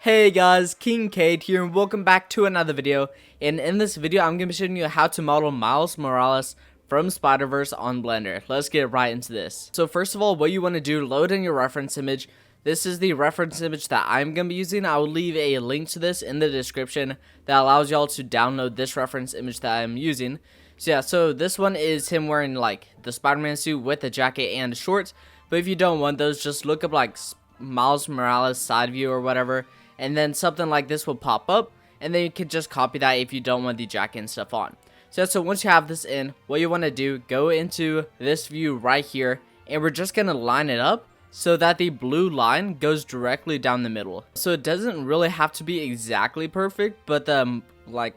Hey guys, King Kate here and welcome back to another video. And in this video I'm going to be showing you how to model Miles Morales from Spider-Verse on Blender. Let's get right into this. So first of all, what you want to do, load in your reference image. This is the reference image that I'm going to be using. I will leave a link to this in the description that allows y'all to download this reference image that I'm using. So yeah, so this one is him wearing like the Spider-Man suit with a jacket and shorts. But if you don't want those, just look up like Miles Morales side view or whatever, and then something like this will pop up, and then you can just copy that if you don't want the jacket and stuff on. So once you have this in, what you want to do, go into this view right here, and we're just going to line it up so that the blue line goes directly down the middle. So it doesn't really have to be exactly perfect, but the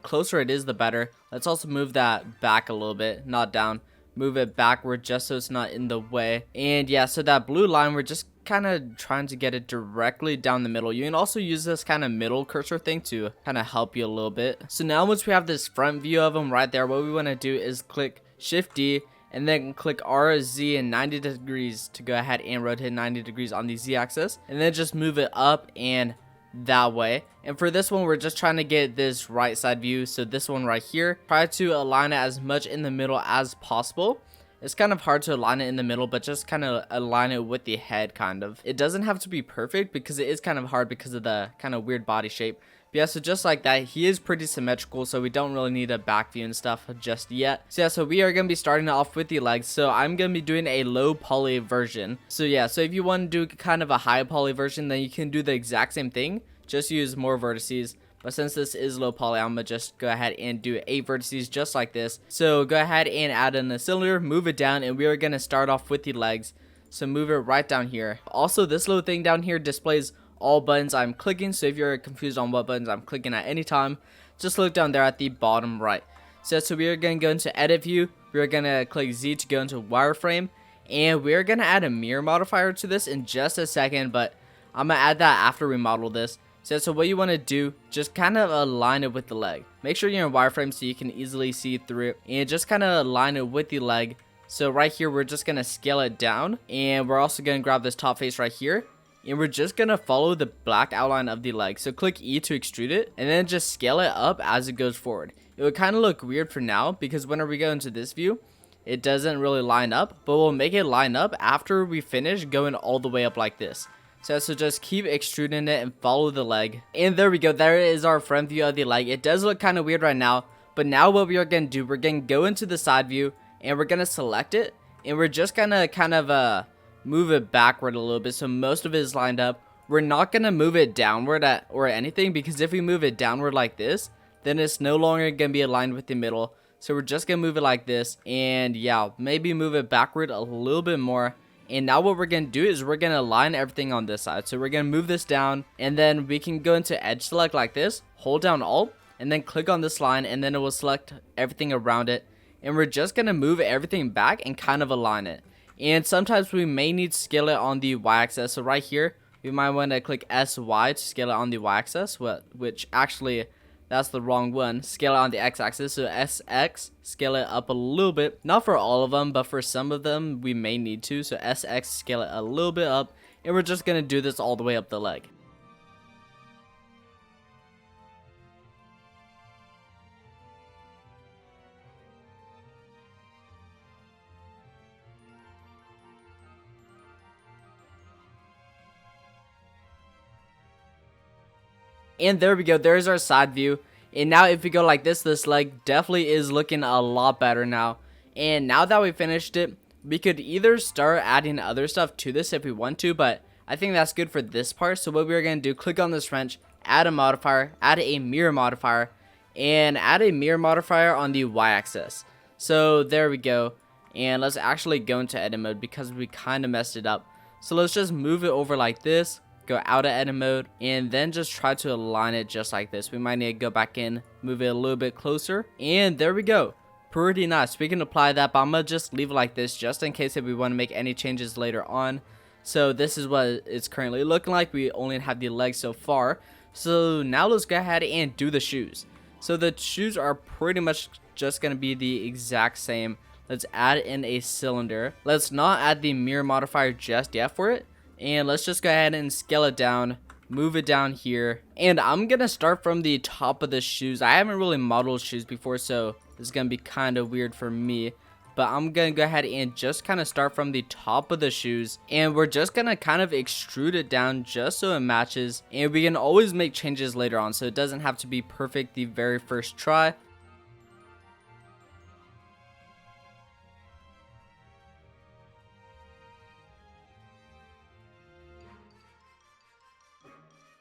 closer it is, the better. Let's also move that back a little bit, not down. Move it backward just so it's not in the way. And yeah, so that blue line, we're just kind of trying to get it directly down the middle. You can also use this kind of middle cursor thing to kind of help you a little bit. So now once we have this front view of them right there, what we want to do is click Shift D and then click R, Z, and 90 degrees to go ahead and rotate 90 degrees on the Z axis, and then just move it up and that way. And for this one, we're just trying to get this right side view, so this one right here, try to align it as much in the middle as possible. It's kind of hard to align it in the middle, but just kind of align it with the head kind of. It doesn't have to be perfect because it is kind of hard because of the kind of weird body shape. But yeah, so just like that, he is pretty symmetrical, so we don't really need a back view and stuff just yet. So yeah, so we are going to be starting off with the legs. So I'm going to be doing a low poly version. So yeah, so if you want to do kind of a high poly version, then you can do the exact same thing. Just use more vertices. But since this is low poly, I'm going to just go ahead and do 8 vertices just like this. So go ahead and add in a cylinder, move it down, and we are going to start off with the legs. So move it right down here. Also, this little thing down here displays all buttons I'm clicking. So if you're confused on what buttons I'm clicking at any time, just look down there at the bottom right. So we are going to go into Edit View. We are going to click Z to go into Wireframe. And we're going to add a mirror modifier to this in just a second, but I'm going to add that after we model this. So what you want to do, just kind of align it with the leg. Make sure you're in wireframe so you can easily see through it, and just kind of align it with the leg. So right here, we're just going to scale it down, and we're also going to grab this top face right here, and we're just going to follow the black outline of the leg. So click E to extrude it, and then just scale it up as it goes forward. It would kind of look weird for now, because whenever we go into this view, it doesn't really line up, but we'll make it line up after we finish going all the way up like this. So just keep extruding it and follow the leg. And there we go. There is our front view of the leg. It does look kind of weird right now. But now what we are going to do, we're going to go into the side view. And we're going to select it. And we're just going to kind of move it backward a little bit. So most of it is lined up. We're not going to move it downward or anything. Because if we move it downward like this, then it's no longer going to be aligned with the middle. So we're just going to move it like this. And yeah, maybe move it backward a little bit more. And now what we're going to do is we're going to align everything on this side. So we're going to move this down, and then we can go into edge select like this, hold down Alt, and then click on this line, and then it will select everything around it. And we're just going to move everything back and kind of align it. And sometimes we may need to scale it on the y-axis. So right here, we might want to click SY to scale it on the y-axis, which actually, that's the wrong one. Scale it on the x-axis. So SX, scale it up a little bit. Not for all of them, but for some of them, we may need to. So SX, scale it a little bit up. And we're just going to do this all the way up the leg. And there we go, there's our side view. And now if we go like this leg definitely is looking a lot better now. And now that we finished it, we could either start adding other stuff to this if we want to, but I think that's good for this part. So what we're going to do, click on this wrench, add a modifier, add a mirror modifier, and add a mirror modifier on the y-axis. So there we go. And let's actually go into edit mode because we kind of messed it up. So let's just move it over like this. Go out of edit mode, and then just try to align it just like this. We might need to go back in, move it a little bit closer, and there we go. Pretty nice. We can apply that, but I'm gonna just leave it like this just in case if we want to make any changes later on. So this is what it's currently looking like. We only have the legs so far. So now let's go ahead and do the shoes. So the shoes are pretty much just gonna be the exact same. Let's add in a cylinder. Let's not add the mirror modifier just yet for it. And let's just go ahead and scale it down, move it down here, and I'm gonna start from the top of the shoes. I haven't really modeled shoes before, so this is gonna be kind of weird for me, but I'm gonna go ahead and just kind of start from the top of the shoes, and we're just gonna kind of extrude it down just so it matches, and we can always make changes later on, so it doesn't have to be perfect the very first try.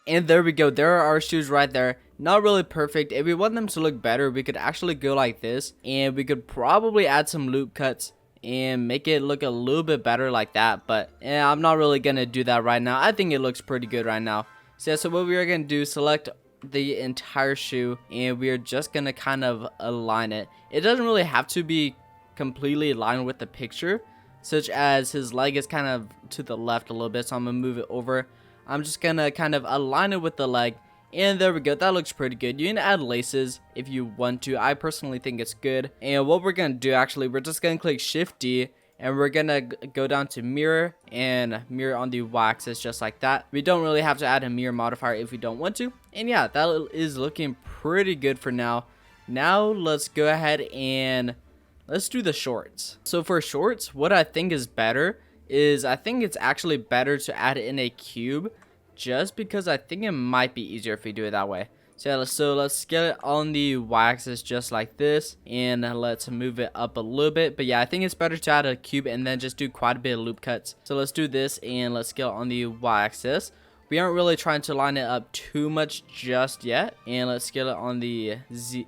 And there we go, there are our shoes right there. Not really perfect. If we want them to look better, we could actually go like this, and we could probably add some loop cuts and make it look a little bit better like that, but yeah, I'm not really gonna do that right now. I think it looks pretty good right now. So yeah, so what we are gonna do, select the entire shoe, and we are just gonna kind of align it. It doesn't really have to be completely aligned with the picture, such as his leg is kind of to the left a little bit, so I'm gonna move it over. I'm just gonna kind of align it with the leg, and there we go. That looks pretty good. You can add laces if you want to. I personally think it's good. And what we're gonna do, actually, we're just gonna click Shift D, and we're gonna go down to mirror and mirror on the y-axis just like that. We don't really have to add a mirror modifier if we don't want to. And yeah, that is looking pretty good for now. Now let's go ahead and let's do the shorts. So for shorts, what I think is better is I think it's actually better to add it in a cube, just because I think it might be easier if we do it that way. So yeah, let's get it on the y-axis just like this, and let's move it up a little bit. But yeah, I think it's better to add a cube and then just do quite a bit of loop cuts. So let's do this, and let's get it on the y-axis. We aren't really trying to line it up too much just yet, and let's get it on the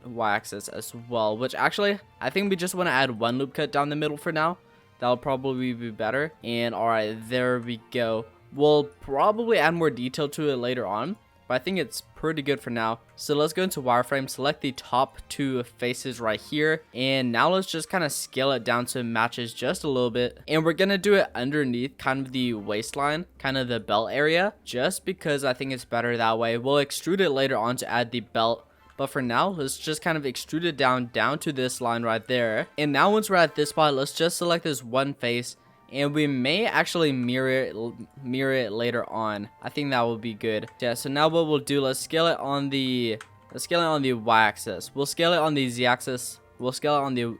y-axis as well, which actually I think we just want to add one loop cut down the middle for now. That'll probably be better. And alright, there we go. We'll probably add more detail to it later on, but I think it's pretty good for now. So let's go into wireframe, select the top two faces right here, and now let's just kind of scale it down so it matches just a little bit. And we're gonna do it underneath kind of the waistline, kind of the belt area, just because I think it's better that way. We'll extrude it later on to add the belt, but for now, let's just kind of extrude it down to this line right there. And now once we're at this spot, let's just select this one face, and we may actually mirror it later on. I think that will be good. Yeah, so now what we'll do, let's scale it on the y-axis. We'll scale it on the z-axis. We'll scale it on the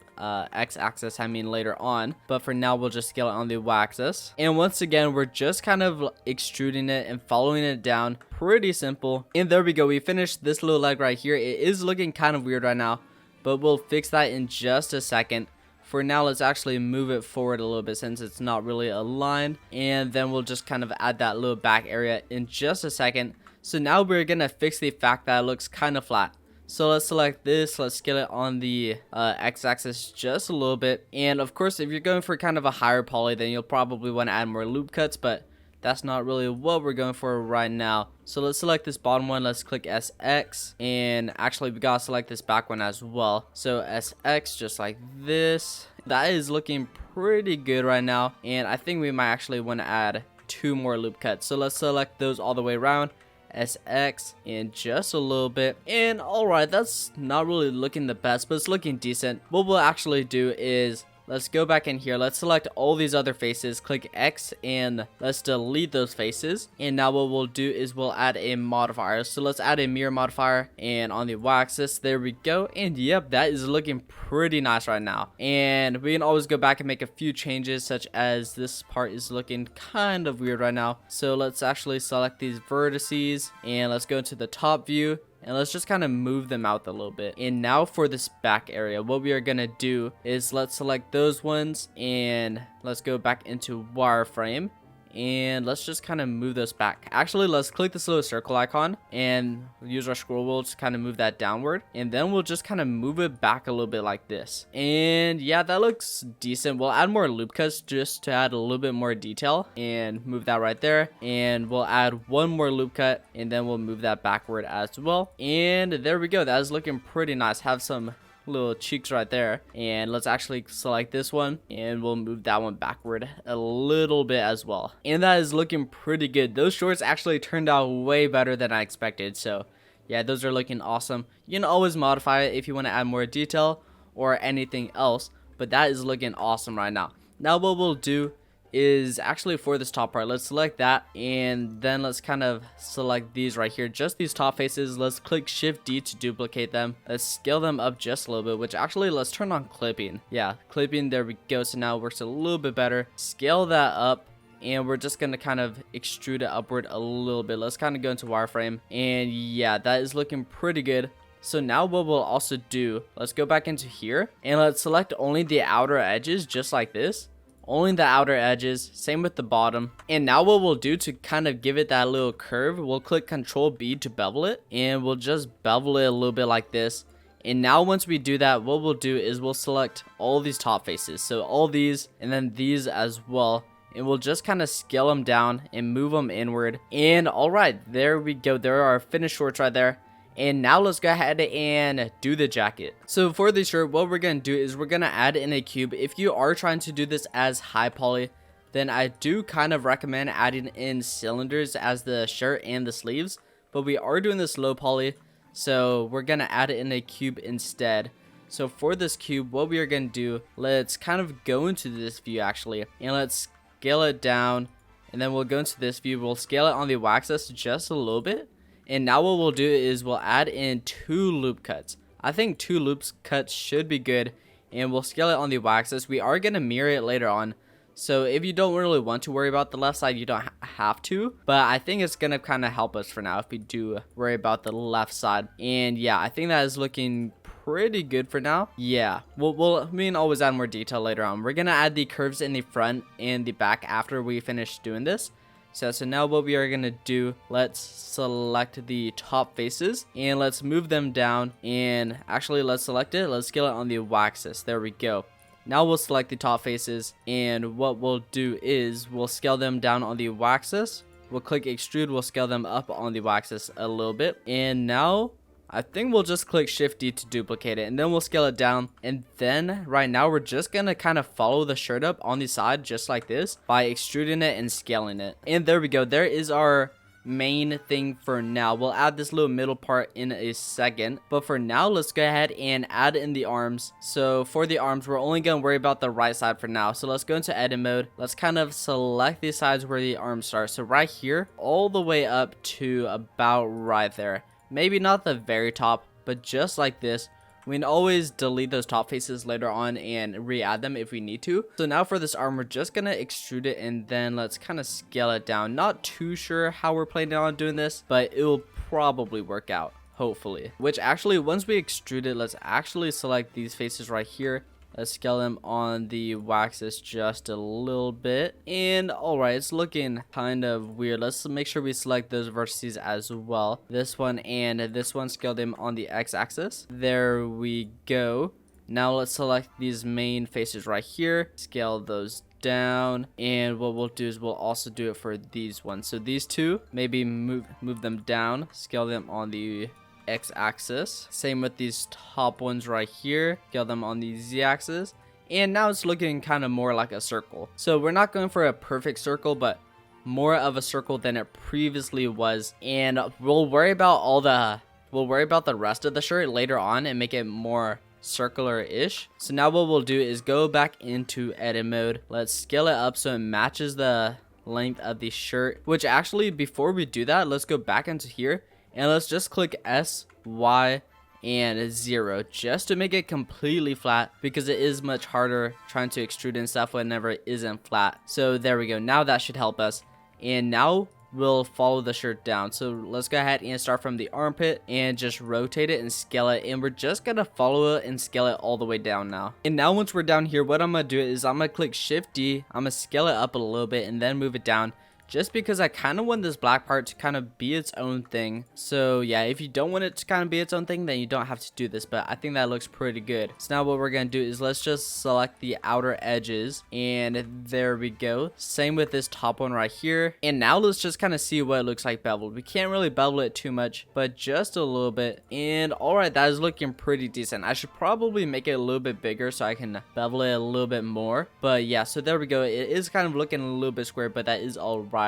x-axis, I mean, later on. But for now, we'll just scale it on the y-axis. And once again, we're just kind of extruding it and following it down. Pretty simple. And there we go. We finished this little leg right here. It is looking kind of weird right now, but we'll fix that in just a second. For now, let's actually move it forward a little bit since it's not really aligned. And then we'll just kind of add that little back area in just a second. So now we're going to fix the fact that it looks kind of flat. So let's select this, let's scale it on the x-axis just a little bit. And of course, if you're going for kind of a higher poly, then you'll probably want to add more loop cuts, but that's not really what we're going for right now. So let's select this bottom one, let's click SX, and actually we gotta select this back one as well. So SX, just like this. That is looking pretty good right now, and I think we might actually want to add 2 more loop cuts. So let's select those all the way around. SX and just a little bit. And alright, that's not really looking the best, but it's looking decent. What we'll actually do is let's go back in here, let's select all these other faces, click X, and let's delete those faces. And now what we'll do is we'll add a modifier. So let's add a mirror modifier, and on the y-axis, there we go. And yep, that is looking pretty nice right now. And we can always go back and make a few changes, such as this part is looking kind of weird right now. So let's actually select these vertices, and let's go into the top view, and let's just kind of move them out a little bit. And now for this back area, what we are gonna do is let's select those ones, and let's go back into wireframe, and let's just kind of move those back. Actually, let's click this little circle icon and use our scroll wheel to kind of move that downward, and then we'll just kind of move it back a little bit like this. And yeah, that looks decent. We'll add more loop cuts just to add a little bit more detail, and move that right there. And we'll add one more loop cut, and then we'll move that backward as well. And there we go. That is looking pretty nice. Have some little cheeks right there. And let's actually select this one, and we'll move that one backward a little bit as well. And that is looking pretty good. Those shorts actually turned out way better than I expected. So yeah, those are looking awesome. You can always modify it if you want to add more detail or anything else, but that is looking awesome right now. Now what we'll do is actually for this top part. Let's select that, and then let's kind of select these right here, just these top faces. Let's click Shift D to duplicate them. Let's scale them up just a little bit, which actually let's turn on clipping. Yeah, clipping, there we go. So now it works a little bit better. Scale that up, and we're just gonna kind of extrude it upward a little bit. Let's kind of go into wireframe, and yeah, that is looking pretty good. So now what we'll also do, let's go back into here, and let's select only the outer edges, just like this. Only the outer edges, same with the bottom. And now what we'll do to kind of give it that little curve, we'll click Control B to bevel it, and we'll just bevel it a little bit like this. And now once we do that, what we'll do is we'll select all these top faces, so all these and then these as well, and we'll just kind of scale them down and move them inward. And all right, there we go. There are our finished shorts right there. And now let's go ahead and do the jacket. So for the shirt, what we're going to do is we're going to add in a cube. If you are trying to do this as high poly, then I do kind of recommend adding in cylinders as the shirt and the sleeves. But we are doing this low poly, so we're going to add it in a cube instead. So for this cube, what we are going to do, let's kind of go into this view actually, and let's scale it down. And then we'll go into this view, we'll scale it on the y-axis just a little bit. And now what we'll do is we'll add in 2 loop cuts. I think 2 loop cuts should be good. And we'll scale it on the y-axis. We are going to mirror it later on. So if you don't really want to worry about the left side, you don't have to. But I think it's going to kind of help us for now if we do worry about the left side. And yeah, I think that is looking pretty good for now. Yeah, we'll always add more detail later on. We're going to add the curves in the front and the back after we finish doing this. So now what we are going to do, let's select the top faces and let's move them down, and actually let's select it, let's scale it on the y-axis. There we go. Now we'll select the top faces, and what we'll do is we'll scale them down on the y-axis. We'll click extrude, we'll scale them up on the y-axis a little bit, and now I think we'll just click Shift D to duplicate it, and then we'll scale it down. And then right now we're just gonna kind of follow the shirt up on the side just like this by extruding it and scaling it. And there we go. There is our main thing for now. We'll add this little middle part in a second, but for now let's go ahead and add in the arms. So for the arms, we're only gonna worry about the right side for now. So let's go into edit mode. Let's kind of select the sides where the arms start. So right here all the way up to about right there. Maybe not the very top, but just like this. We can always delete those top faces later on and re-add them if we need to. So now for this arm, we're just gonna extrude it, and then let's kind of scale it down. Not too sure how we're planning on doing this, but it will probably work out, hopefully. Which actually, once we extrude it, let's actually select these faces right here. Let's scale them on the y-axis just a little bit. And alright, it's looking kind of weird. Let's make sure we select those vertices as well. This one and this one, scale them on the x-axis. There we go. Now let's select these main faces right here. Scale those down, and what we'll do is we'll also do it for these ones. So these two, maybe move them down, scale them on the x-axis. Same with these top ones right here, scale them on the z-axis, and now it's looking kind of more like a circle. So we're not going for a perfect circle, but more of a circle than it previously was. And we'll worry about the rest of the shirt later on and make it more circular-ish. So now what we'll do is go back into edit mode. Let's scale it up so it matches the length of the shirt, which actually, before we do that, let's go back into here and let's just click S, Y, and 0 just to make it completely flat, because it is much harder trying to extrude and stuff whenever it isn't flat. So there we go. Now that should help us. And now we'll follow the shirt down. So let's go ahead and start from the armpit and just rotate it and scale it. And we're just going to follow it and scale it all the way down now. And now once we're down here, what I'm going to do is I'm going to click Shift D. I'm going to scale it up a little bit and then move it down, just because I kind of want this black part to kind of be its own thing. So yeah, if you don't want it to kind of be its own thing, then you don't have to do this, but I think that looks pretty good. So now what we're going to do is let's just select the outer edges, and there we go. Same with this top one right here. And now let's just kind of see what it looks like beveled. We can't really bevel it too much, but just a little bit. And alright, that is looking pretty decent. I should probably make it a little bit bigger so I can bevel it a little bit more. But yeah, so there we go. It is kind of looking a little bit square, but that is alright.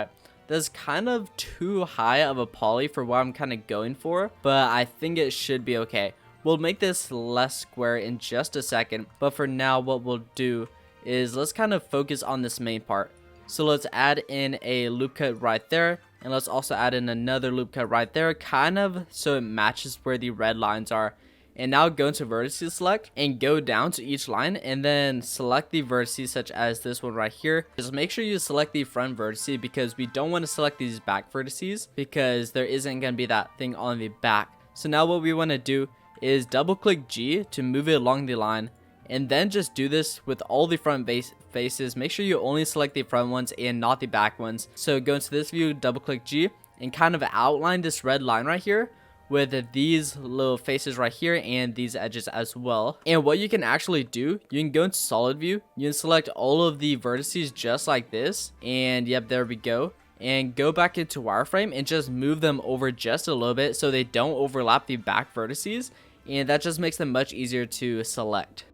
That's kind of too high of a poly for what I'm kind of going for, but I think it should be okay. We'll make this less square in just a second, but for now what we'll do is let's kind of focus on this main part. So let's add in a loop cut right there, and let's also add in another loop cut right there, kind of so it matches where the red lines are. And now go into vertices select and go down to each line and then select the vertices such as this one right here. Just make sure you select the front vertices because we don't want to select these back vertices because there isn't going to be that thing on the back. So now what we want to do is double click G to move it along the line, and then just do this with all the front faces. Make sure you only select the front ones and not the back ones. So go into this view, double click G, and kind of outline this red line right here with these little faces right here and these edges as well. And what you can actually do, you can go into solid view, you can select all of the vertices just like this, and yep, there we go. And go back into wireframe and just move them over just a little bit so they don't overlap the back vertices, and that just makes them much easier to select.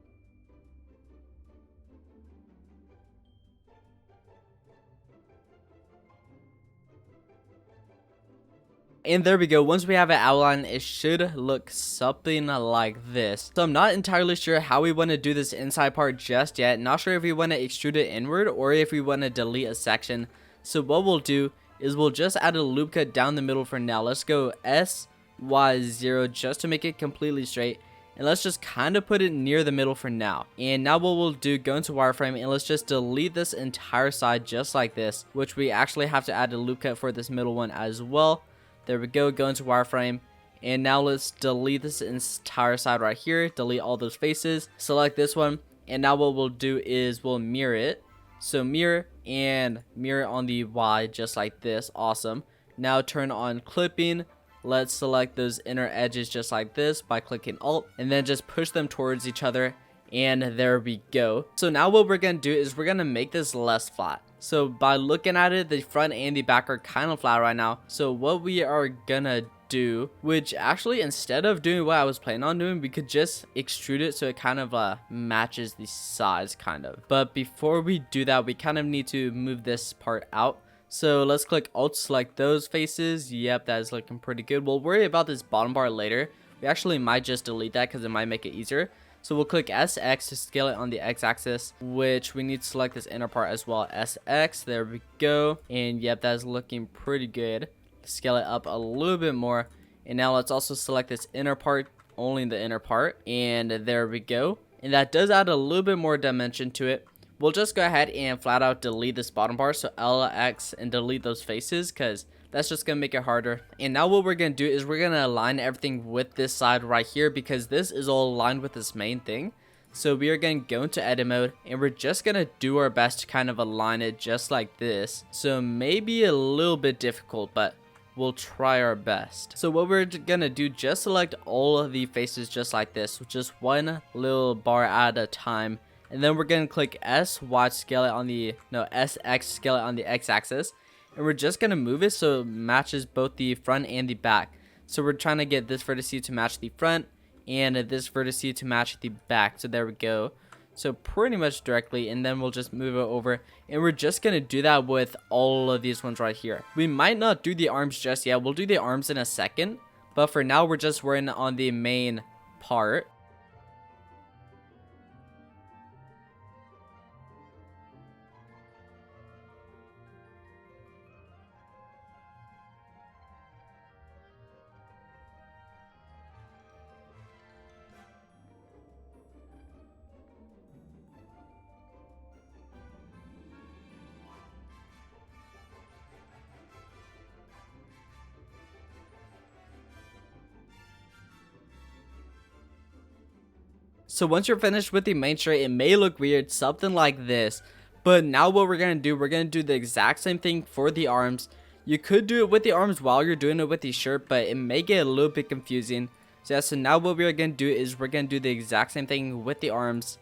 And there we go. Once we have an outline, it should look something like this. So I'm not entirely sure how we want to do this inside part just yet. Not sure if we want to extrude it inward or if we want to delete a section. So what we'll do is we'll just add a loop cut down the middle for now. Let's go SY0 just to make it completely straight. And let's just kind of put it near the middle for now. And now what we'll do, go into wireframe and let's just delete this entire side just like this, which we actually have to add a loop cut for this middle one as well. There we go, go into wireframe, and now let's delete this entire side right here, delete all those faces, select this one, and now what we'll do is we'll mirror it. So mirror and mirror on the Y just like this. Awesome. Now turn on clipping. Let's select those inner edges just like this by clicking Alt, and then just push them towards each other, and there we go. So now what we're gonna do is we're gonna make this less flat. So by looking at it, the front and the back are kind of flat right now. So what we are gonna do, which actually instead of doing what I was planning on doing, we could just extrude it so it kind of matches the size kind of. But before we do that, we kind of need to move this part out. So let's click Alt, select those faces. Yep, that is looking pretty good. We'll worry about this bottom bar later. We actually might just delete that because it might make it easier. So we'll click SX to scale it on the X-axis, which we need to select this inner part as well. SX, there we go. And yep, that's looking pretty good. Scale it up a little bit more. And now let's also select this inner part, only the inner part. And there we go. And that does add a little bit more dimension to it. We'll just go ahead and flat out delete this bottom bar. So LX and delete those faces because that's just going to make it harder. And now what we're going to do is we're going to align everything with this side right here because this is all aligned with this main thing. So we are going to go into edit mode and we're just going to do our best to kind of align it just like this. So maybe a little bit difficult, but we'll try our best. So what we're going to do, just select all of the faces just like this, just one little bar at a time. And then we're going to click SY scale it on the, SX scale it on the X-axis. And we're just going to move it so it matches both the front and the back. So we're trying to get this vertex to match the front and this vertex to match the back. So there we go. So pretty much directly, and then we'll just move it over. And we're just going to do that with all of these ones right here. We might not do the arms just yet. We'll do the arms in a second. But for now, we're just working on the main part. So once you're finished with the main shirt, it may look weird, something like this. But now what we're going to do, we're going to do the exact same thing for the arms. You could do it with the arms while you're doing it with the shirt, but it may get a little bit confusing. So yeah, so now what we're going to do is we're going to do the exact same thing with the arms.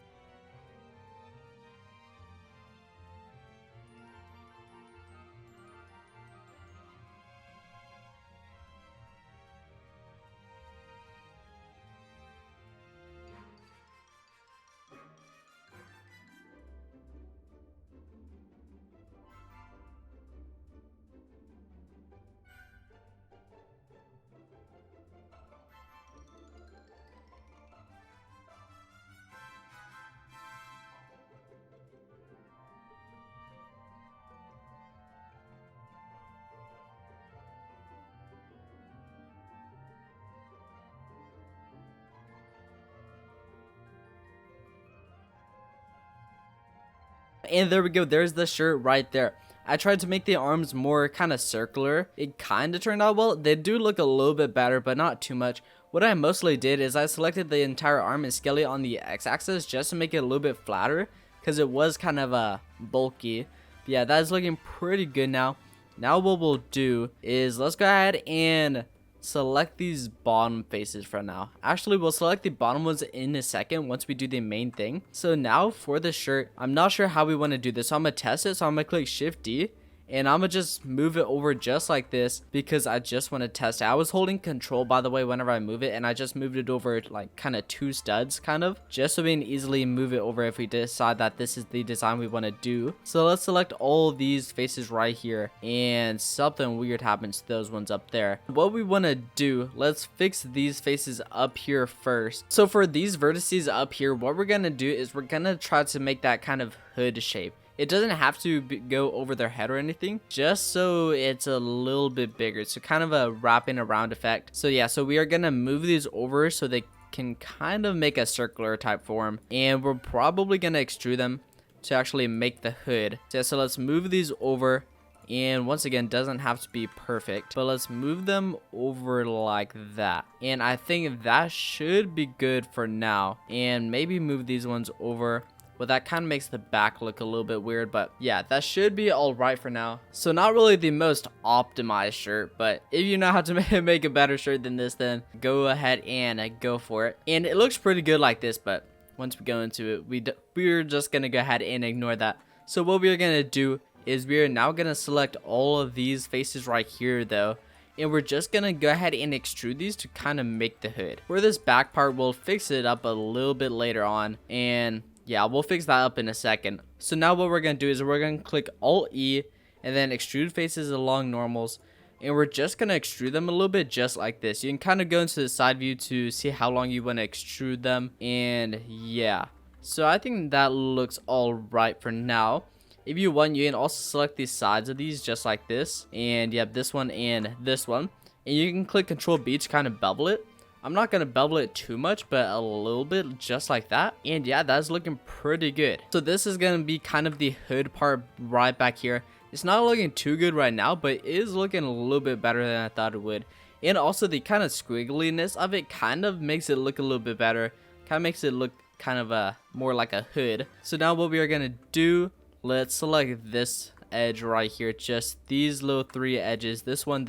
And there we go, there's the shirt right there. I tried to make the arms more kind of circular. It kind of turned out well. They do look a little bit better, but not too much. What I mostly did is I selected the entire arm and scaled it on the x-axis just to make it a little bit flatter, because it was kind of bulky. But yeah, that's looking pretty good now. Now what we'll do is let's go ahead and select these bottom faces for now. Actually, we'll select the bottom ones in a second once we do the main thing. So now for the shirt, I'm not sure how we want to do this. So I'm going to test it. So I'm going to click Shift D. And I'm going to just move it over just like this because I just want to test it. I was holding control, by the way, whenever I move it. And I just moved it over like kind of 2 studs kind of. Just so we can easily move it over if we decide that this is the design we want to do. So let's select all these faces right here. And something weird happens to those ones up there. What we want to do, let's fix these faces up here first. So for these vertices up here, what we're going to do is we're going to try to make that kind of hood shape. It doesn't have to go over their head or anything, just so it's a little bit bigger. So kind of a wrapping around effect. So yeah, so we are going to move these over so they can kind of make a circular type form. And we're probably going to extrude them to actually make the hood. So let's move these over. And once again, doesn't have to be perfect, but let's move them over like that. And I think that should be good for now. And maybe move these ones over. Well, that kind of makes the back look a little bit weird, but yeah, that should be all right for now. So not really the most optimized shirt, but if you know how to make a better shirt than this, then go ahead and go for it. And it looks pretty good like this, but once we go into it, we're just going to go ahead and ignore that. So what we're going to do is we're now going to select all of these faces right here though. And we're just going to go ahead and extrude these to kind of make the hood. For this back part, we'll fix it up a little bit later on. And yeah, we'll fix that up in a second. So now what we're going to do is we're going to click Alt E and then extrude faces along normals. And we're just going to extrude them a little bit just like this. You can kind of go into the side view to see how long you want to extrude them. And yeah, so I think that looks all right for now. If you want, you can also select the sides of these just like this. And you have this one and this one. And you can click Control B to kind of bevel it. I'm not going to bevel it too much, but a little bit just like that. And yeah, that's looking pretty good. So this is going to be kind of the hood part right back here. It's not looking too good right now, but it is looking a little bit better than I thought it would. And also the kind of squiggliness of it kind of makes it look a little bit better. Kind of makes it look kind of more like a hood. So now what we are going to do, let's select this edge right here. Just these little 3 edges. This one,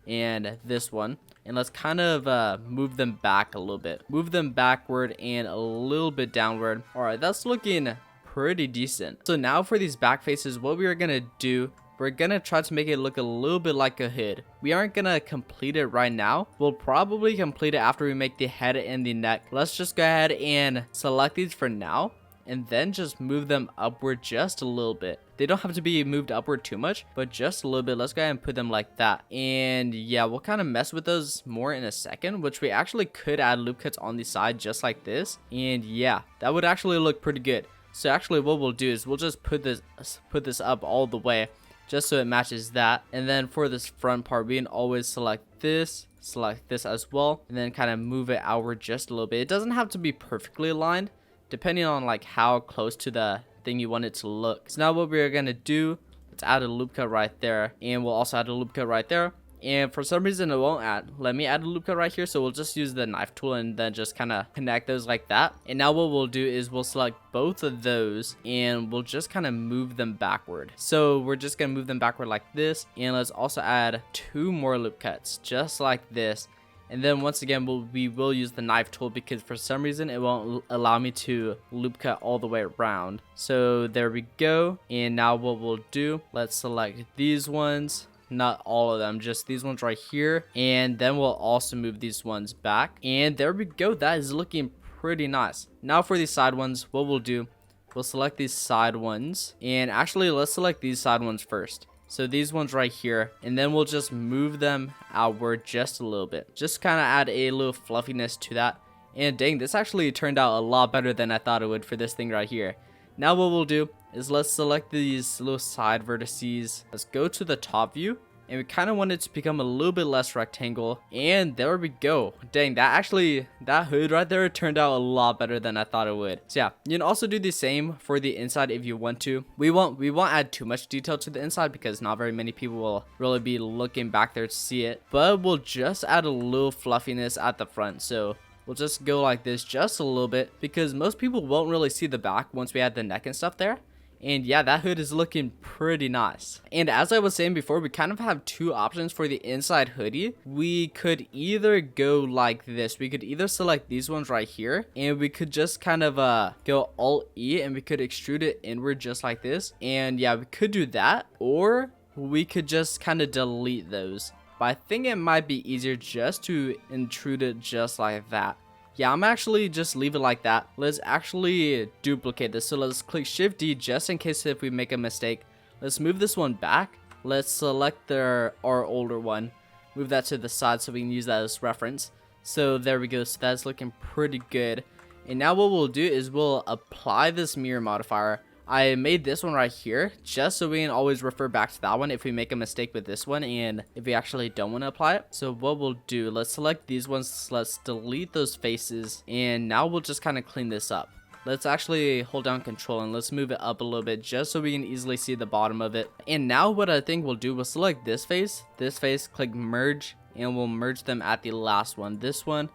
and this one. And let's kind of move them back a little bit. Move them backward and a little bit downward. Alright, that's looking pretty decent. So now for these back faces, what we are going to do, we're going to try to make it look a little bit like a hood. We aren't going to complete it right now. We'll probably complete it after we make the head and the neck. Let's just go ahead and select these for now. And then just move them upward just a little bit. They don't have to be moved upward too much, but just a little bit. Let's go ahead and put them like that. And yeah, we'll kind of mess with those more in a second, which we actually could add loop cuts on the side just like this. And yeah, that would actually look pretty good. So actually what we'll do is we'll just put this up all the way just so it matches that. And then for this front part, we can always select this as well, and then kind of move it outward just a little bit. It doesn't have to be perfectly aligned, depending on like how close to the thing you want it to look. So now what we're going to do, let's add a loop cut right there, and we'll also add a loop cut right there. And for some reason it won't let me add a loop cut right here, so we'll just use the knife tool and then just kind of connect those like that. And now what we'll do is we'll select both of those and we'll just kind of move them backward. So we're just going to move them backward like this, and let's also add 2 more loop cuts just like this. And then once again, we will use the knife tool because for some reason it won't allow me to loop cut all the way around. So there we go. And now what we'll do, let's select these ones, not all of them, just these ones right here. And then we'll also move these ones back. And there we go. That is looking pretty nice. Now for these side ones, what we'll do, we'll select these side ones. And actually, let's select these side ones first. So these ones right here, and then we'll just move them outward just a little bit. Just kind of add a little fluffiness to that. And dang, this actually turned out a lot better than I thought it would for this thing right here. Now what we'll do is let's select these little side vertices. Let's go to the top view. and we kind of want it to become a little bit less rectangle, and there we go. Dang, that hood right there turned out a lot better than I thought it would. So yeah, you can also do the same for the inside if you want to. We won't add too much detail to the inside because not very many people will really be looking back there to see it, but we'll just add a little fluffiness at the front. So we'll just go like this just a little bit because most people won't really see the back once we add the neck and stuff there. And yeah, that hood is looking pretty nice. And as I was saying before, we kind of have two options for the inside hoodie. We could either go like this. We could either select these ones right here, and we could just kind of go Alt E, and we could extrude it inward just like this. And yeah, we could do that, or we could just kind of delete those. But I think it might be easier just to intrude it just like that. Yeah, I'm actually just leave it like that. Let's actually duplicate this. So let's click Shift D just in case if we make a mistake. Let's move this one back. Let's select our older one. Move that to the side so we can use that as reference. So there we go. So that's looking pretty good. And now what we'll do is we'll apply this mirror modifier. I made this one right here just so we can always refer back to that one if we make a mistake with this one and if we actually don't want to apply it. So what we'll do, let's select these ones, let's delete those faces, and now we'll just kind of clean this up. Let's actually hold down Control and let's move it up a little bit just so we can easily see the bottom of it. And now what I think we'll do, we'll select this face, click merge, and we'll merge them at the last one. This one,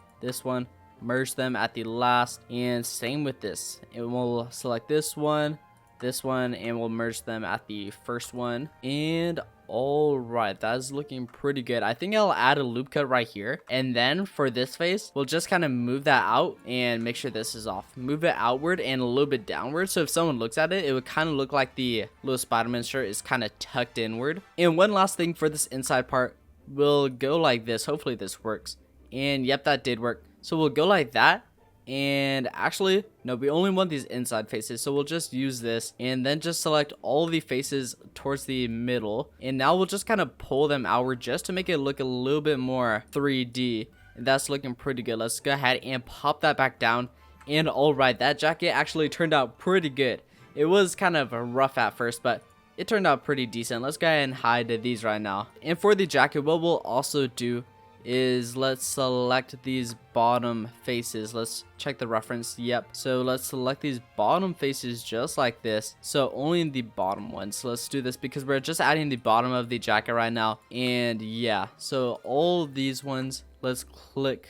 merge them at the last, and same with this. And we'll select this one, and we'll merge them at the first one. And all right, that's looking pretty good. I think I'll add a loop cut right here, and then for this face we'll just kind of move that out and make sure this is off. Move it outward and a little bit downward, so if someone looks at it, it would kind of look like the little Spider-Man shirt is kind of tucked inward. And one last thing for this inside part, we'll go like this. Hopefully this works. And yep, that did work. So we'll go like that. And actually, no, we only want these inside faces, so we'll just use this and then just select all the faces towards the middle. And now we'll just kind of pull them outward just to make it look a little bit more 3D. And that's looking pretty good. Let's go ahead and pop that back down. And all right, that jacket actually turned out pretty good. It was kind of rough at first, but it turned out pretty decent. Let's go ahead and hide these right now. And for the jacket, what we'll also do is let's select these bottom faces. Let's check the reference. Yep, so let's select these bottom faces just like this, so only the bottom ones. So let's do this because we're just adding the bottom of the jacket right now. And yeah, so all these ones, let's click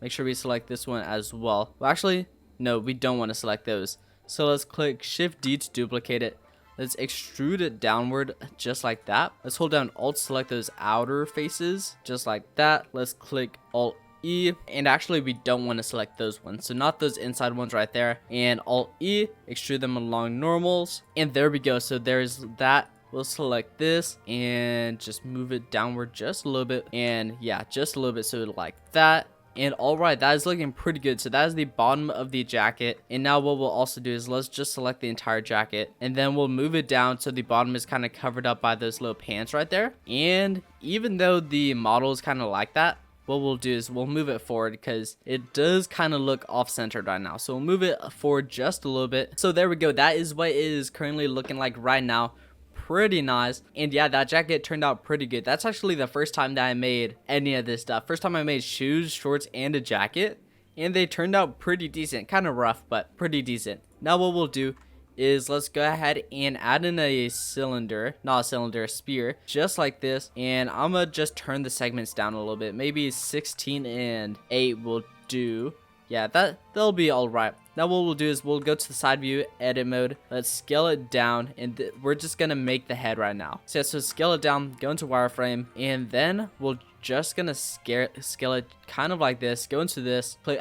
make sure we select this one as well. Well, actually no, we don't want to select those, so let's click Shift D to duplicate it. Let's extrude it downward just like that. Let's hold down Alt, select those outer faces just like that. Let's click Alt E, and actually we don't want to select those ones, so not those inside ones right there. And Alt E, extrude them along normals, and there we go. So there's that. We'll select this and just move it downward just a little bit, and yeah, just a little bit, so like that. And all right, that is looking pretty good. So that is the bottom of the jacket. And now what we'll also do is let's just select the entire jacket, and then we'll move it down so the bottom is kind of covered up by those little pants right there. And even though the model is kind of like that, what we'll do is we'll move it forward because it does kind of look off-centered right now. So we'll move it forward just a little bit. So there we go. That is what it is currently looking like right now. Pretty nice. And yeah, that jacket turned out pretty good. That's actually the first time that I made any of this stuff. First time I made shoes, shorts, and a jacket, and they turned out pretty decent. Kind of rough, but pretty decent. Now what we'll do is let's go ahead and add in a cylinder, not a cylinder, a spear, just like this. And I'm gonna just turn the segments down a little bit. Maybe 16 and 8 will do. Yeah, that'll be all right. Now what we'll do is we'll go to the side view, edit mode. Let's scale it down, and we're just gonna make the head right now. So scale it down, go into wireframe, and then we'll just gonna scale it kind of like this. Go into this, go to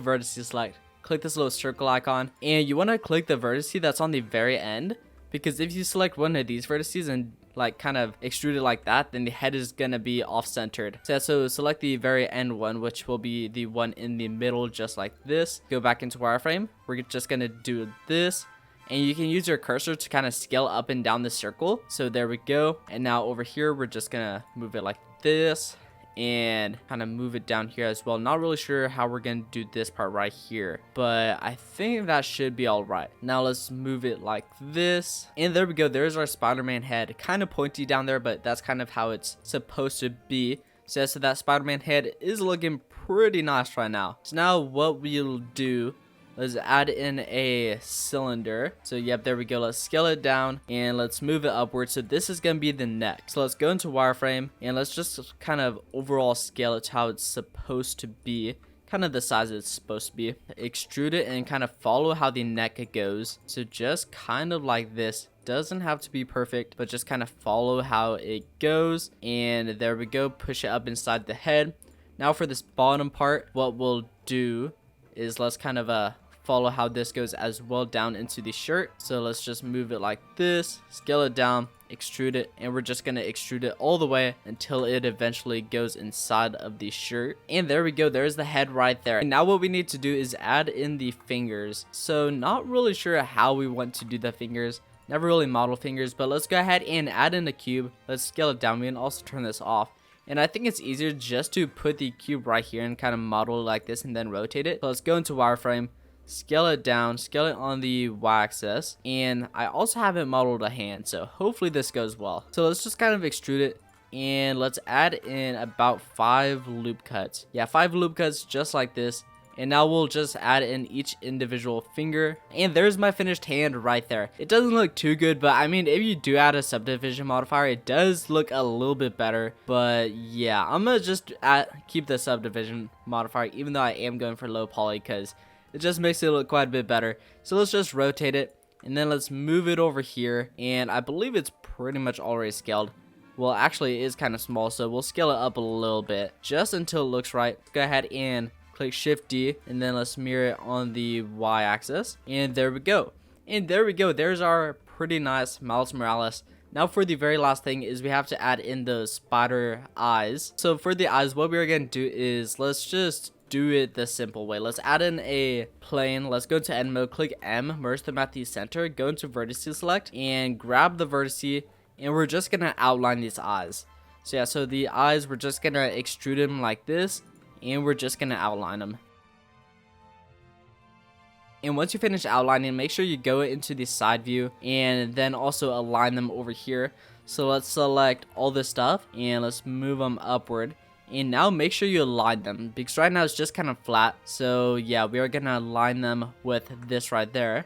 vertices, select, click this little circle icon, and you want to click the vertice that's on the very end, because if you select one of these vertices and like kind of extrude it like that, then the head is gonna be off-centered. So select the very end one, which will be the one in the middle, just like this. Go back into wireframe. We're just gonna do this, and you can use your cursor to kind of scale up and down the circle. So there we go. And now over here we're just gonna move it like this, and kind of move it down here as well. Not really sure how we're gonna do this part right here, but I think that should be all right. Now let's move it like this, and there we go. There's our Spider-Man head, kind of pointy down there, but that's kind of how it's supposed to be. So that Spider-Man head is looking pretty nice right now. So now what we'll do, let's add in a cylinder. So yep, there we go. Let's scale it down and let's move it upwards. So this is going to be the neck. So let's go into wireframe and let's just kind of overall scale it to how it's supposed to be. Kind of the size it's supposed to be. Extrude it and kind of follow how the neck goes. So just kind of like this. Doesn't have to be perfect, but just kind of follow how it goes. And there we go. Push it up inside the head. Now for this bottom part, what we'll do is let's kind of follow how this goes as well down into the shirt. So let's just move it like this, scale it down, extrude it, and we're just going to extrude it all the way until it eventually goes inside of the shirt. And there we go, there's the head right there. And now what we need to do is add in the fingers. So not really sure how we want to do the fingers. Never really model fingers, but let's go ahead and add in a cube. Let's scale it down. We can also turn this off. And I think it's easier just to put the cube right here and kind of model it like this and then rotate it. So let's go into wireframe, scale it down, scale it on the y-axis. And I also haven't modeled a hand, so hopefully this goes well. So let's just kind of extrude it. And let's add in about 5 loop cuts. Yeah, 5 loop cuts just like this. And now we'll just add in each individual finger. And there's my finished hand right there. It doesn't look too good, but I mean, if you do add a subdivision modifier, it does look a little bit better. But yeah, I'm gonna just keep the subdivision modifier, even though I am going for low poly, because it just makes it look quite a bit better. So let's just rotate it, and then let's move it over here. And I believe it's pretty much already scaled. Well, actually, it is kind of small, so we'll scale it up a little bit, just until it looks right. Let's go ahead and click Shift D, and then let's mirror it on the y-axis, and there we go. And there we go, there's our pretty nice Miles Morales. Now for the very last thing is we have to add in those spider eyes. So for the eyes, what we're gonna do is let's just do it the simple way. Let's add in a plane. Let's go to end mode, click M, merge them at the center, go into vertices select, and grab the vertice, and we're just gonna outline these eyes. So yeah, so the eyes, we're just gonna extrude them like this, and we're just gonna outline them. And once you finish outlining, make sure you go into the side view and then also align them over here. So let's select all this stuff and let's move them upward. And now make sure you align them, because right now it's just kind of flat. So yeah, we are gonna align them with this right there.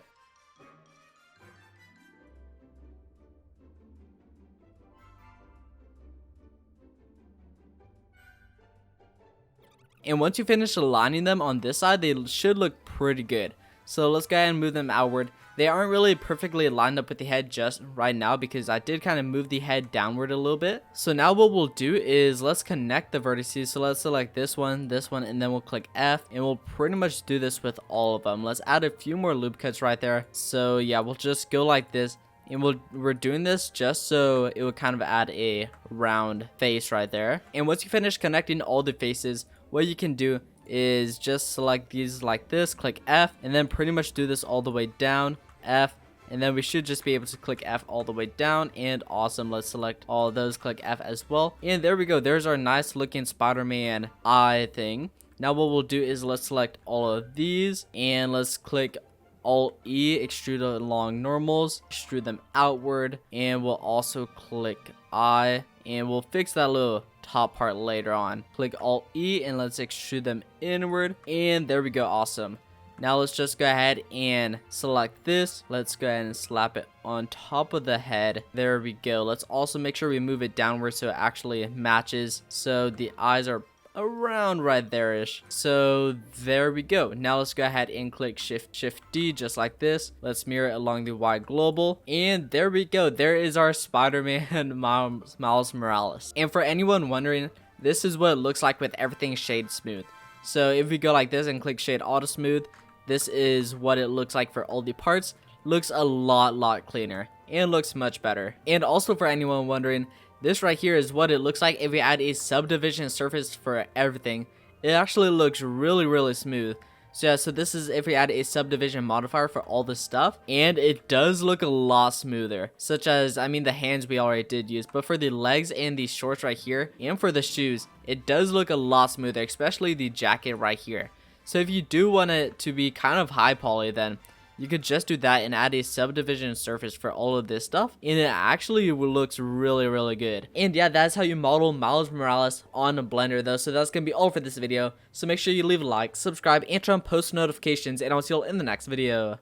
And once you finish aligning them on this side, they should look pretty good. So let's go ahead and move them outward. They aren't really perfectly lined up with the head just right now, because I did kind of move the head downward a little bit. So now what we'll do is let's connect the vertices. So let's select this one, and then we'll click F, and we'll pretty much do this with all of them. Let's add a few more loop cuts right there. So yeah, we'll just go like this. And we're doing this just so it would kind of add a round face right there. And once you finish connecting all the faces, what you can do is just select these like this, click F, and then pretty much do this all the way down, F, and then we should just be able to click F all the way down. And awesome, let's select all of those, click F as well. And there we go, there's our nice looking Spider-Man eye thing. Now what we'll do is let's select all of these, and let's click Alt E, extrude along normals, extrude them outward, and we'll also click I, and we'll fix that little top part later on. Click Alt E and let's extrude them inward, and there we go, awesome. Now let's just go ahead and select this. Let's go ahead and slap it on top of the head. There we go. Let's also make sure we move it downward so it actually matches, so the eyes are around right there-ish. So there we go. Now let's go ahead and click Shift D just like this. Let's mirror it along the Y global, and there we go. There is our Spider-Man Miles Morales. And for anyone wondering, this is what it looks like with everything shade smooth. So if we go like this and click Shade Auto Smooth, this is what it looks like for all the parts. Looks a lot cleaner and looks much better. And also for anyone wondering, this right here is what it looks like if we add a subdivision surface for everything. It actually looks really smooth. So yeah, so this is if we add a subdivision modifier for all this stuff, and it does look a lot smoother, such as, I mean, the hands we already did use, but for the legs and these shorts right here, and for the shoes, it does look a lot smoother, especially the jacket right here. So if you do want it to be kind of high poly, then you could just do that and add a subdivision surface for all of this stuff, and it actually looks really good. And yeah, that's how you model Miles Morales on Blender though. So that's gonna be all for this video. So make sure you leave a like, subscribe, and turn on post notifications, and I'll see you all in the next video.